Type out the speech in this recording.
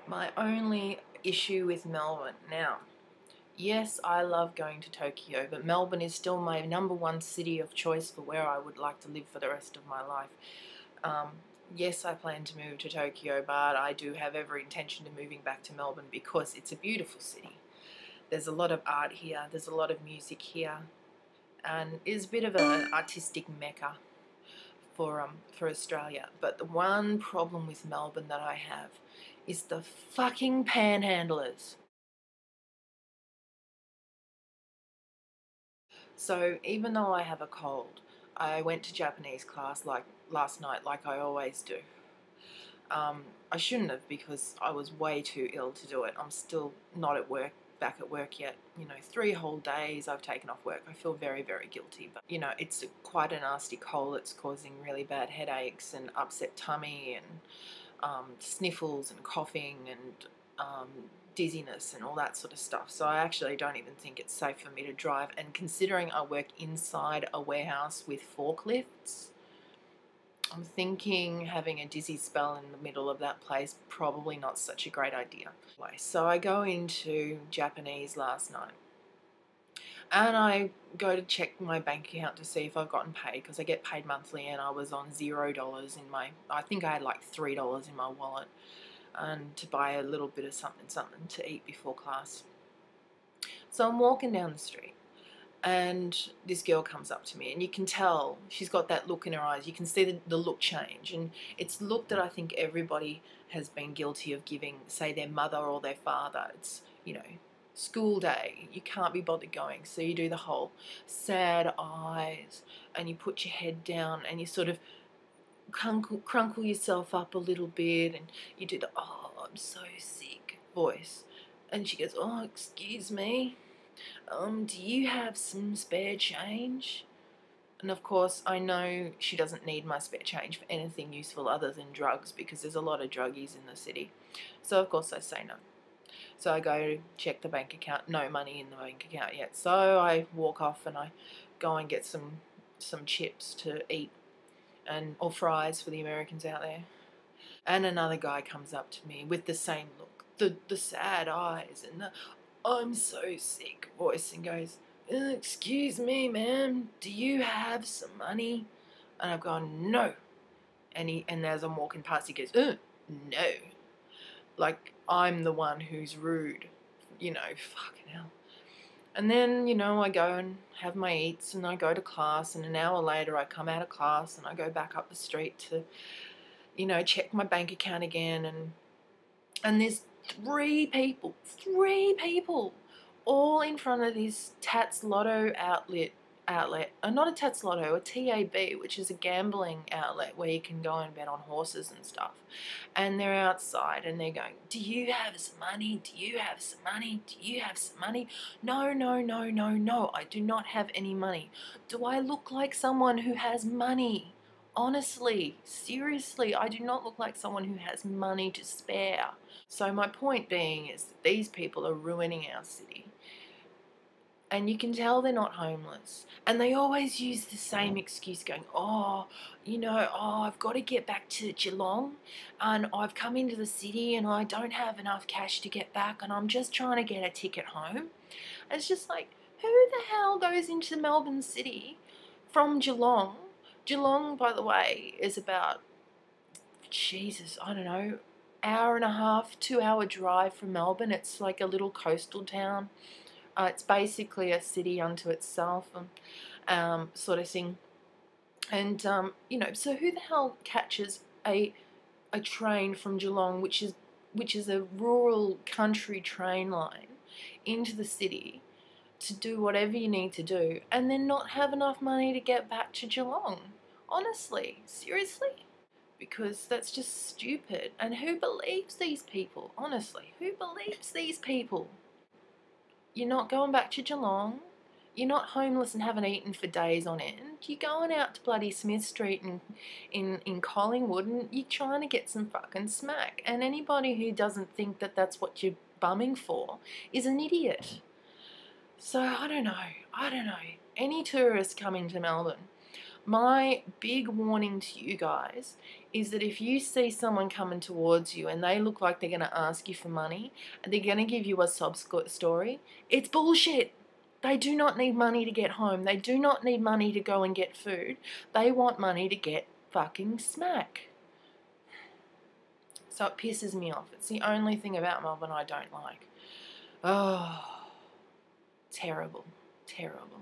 My only issue with Melbourne now. Yes, I love going to Tokyo, but Melbourne is still my #1 city of choice for where I would like to live for the rest of my life. Um, yes, I plan to move to Tokyo, but I do have every intention of moving back to Melbourne because it's a beautiful city. There's a lot of art here, there's a lot of music here, and it's a bit of an artistic mecca for Australia. But the one problem with Melbourne that I have is the fucking panhandlers. So even though I have a cold, I went to Japanese class like last night, like I always do. I shouldn't have because I was way too ill to do it. I'm still not at work, back at work yet. 3 whole days I've taken off work. I feel very, very guilty. But it's quite a nasty cold. It's causing really bad headaches and upset tummy and sniffles and coughing and dizziness and all that sort of stuff. So I actually don't even think it's safe for me to drive. And considering I work inside a warehouse with forklifts, I'm thinking having a dizzy spell in the middle of that place probably not such a great idea. So I go into Japanese last night and I go to check my bank account to see if I've gotten paid, because I get paid monthly and I was on $0 in I think I had like $3 in my wallet, and to buy a little bit of something to eat before class. So I'm walking down the street and this girl comes up to me, and you can tell she's got that look in her eyes. You can see the look change, and it's the look that I think everybody has been guilty of giving, say, their mother or their father. It's, school day, you can't be bothered going, so you do the whole sad eyes and you put your head down and you sort of crunkle yourself up a little bit, and you do the "oh, I'm so sick" voice. And she goes, "Oh, excuse me, do you have some spare change?" And of course I know she doesn't need my spare change for anything useful other than drugs, because there's a lot of druggies in the city. So of course I say no. So I go check the bank account, no money in the bank account yet. So I walk off and I go and get some chips to eat, or fries for the Americans out there. And another guy comes up to me with the same look, the sad eyes and the "I'm so sick" voice, and goes, "Excuse me, ma'am, do you have some money?" And I've gone, "No." And as I'm walking past, he goes, "No." Like I'm the one who's rude, fucking hell. And then, I go and have my eats and I go to class, and an hour later I come out of class and I go back up the street to, check my bank account again, and there's three people, all in front of this Tats Lotto outlet, not a Tats Lotto, a TAB, which is a gambling outlet where you can go and bet on horses and stuff. And they're outside and they're going, "Do you have some money? Do you have some money? Do you have some money?" No, no, no, no, no, I do not have any money. Do I look like someone who has money? Honestly, seriously, I do not look like someone who has money to spare. So my point being is that these people are ruining our city. And you can tell they're not homeless. And they always use the same excuse, going, "Oh, I've got to get back to Geelong and I've come into the city and I don't have enough cash to get back and I'm just trying to get a ticket home." And it's just like, who the hell goes into Melbourne City from Geelong? Geelong, by the way, is about, Jesus, I don't know, hour and a half, 2-hour drive from Melbourne. It's like a little coastal town. It's basically a city unto itself, sort of thing. And so who the hell catches a train from Geelong, which is a rural country train line, into the city to do whatever you need to do, and then not have enough money to get back to Geelong? Honestly, seriously? Because that's just stupid. And who believes these people? Honestly, who believes these people? You're not going back to Geelong. You're not homeless and haven't eaten for days on end. You're going out to bloody Smith Street in Collingwood and you're trying to get some fucking smack. And anybody who doesn't think that that's what you're bumming for is an idiot. So I don't know. Any tourist coming to Melbourne my big warning to you guys is that if you see someone coming towards you and they look like they're going to ask you for money and they're going to give you a sob story, it's bullshit. They do not need money to get home. They do not need money to go and get food. They want money to get fucking smack. So it pisses me off. It's the only thing about Melbourne I don't like. Oh, terrible, terrible.